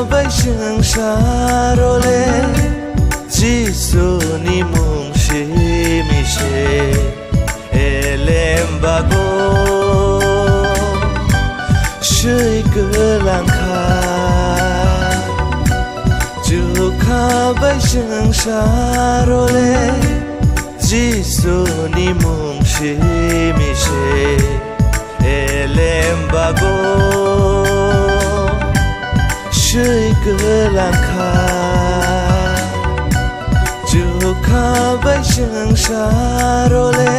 bai Swngcharwle Jisuni mungsi mise elem bago Sui gelangka Chukha bai Swngcharwle Jisuni mungsi mise elem bago Sui gelangka Chukha bai Swngcharwle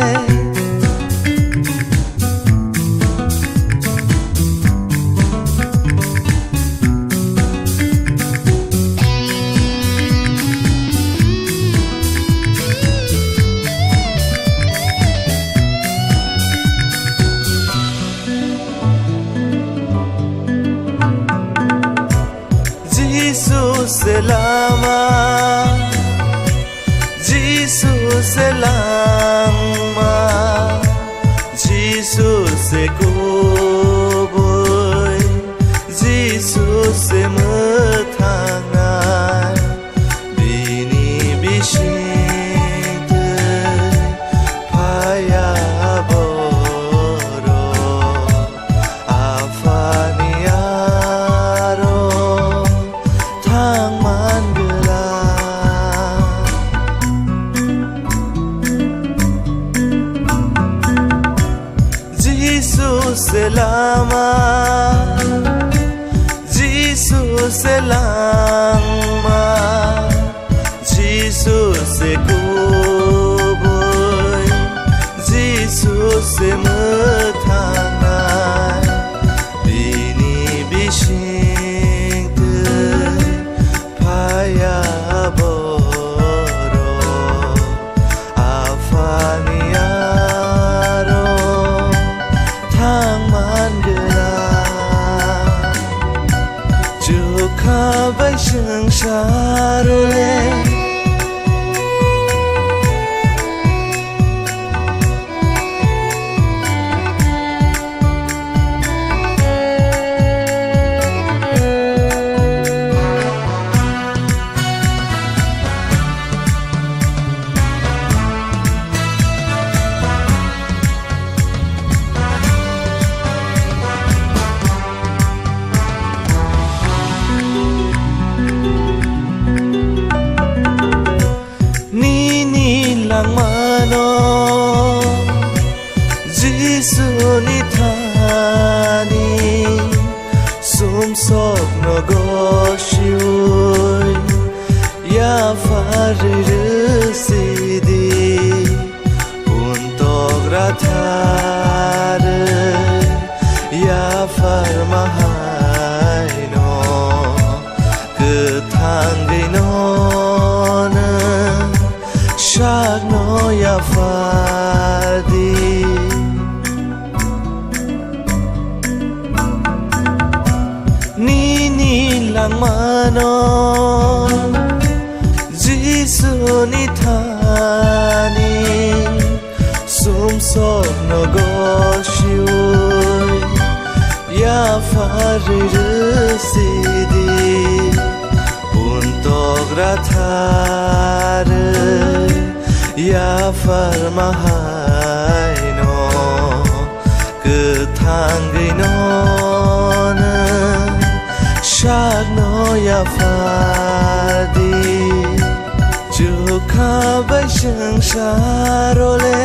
Jesus selama Jesus kuboy Jesus metangai bini bisinte paya boro afaniaro thang man selama Jesus selama Jesus kuboy Jesus metangai bini bisinte paya boro afaniaro Chukha bai Swngcharwle Jisuni thani sumsok no goshiuy ya farirusidi untuk rathar ya farmahaino ketangino shagno ya fardi mano Jisuni thani sumsok no goshiuy ya farirusidi untuk rathar ya farmahaino ketangino shagno ya fardi Chukha bai Swngcharwle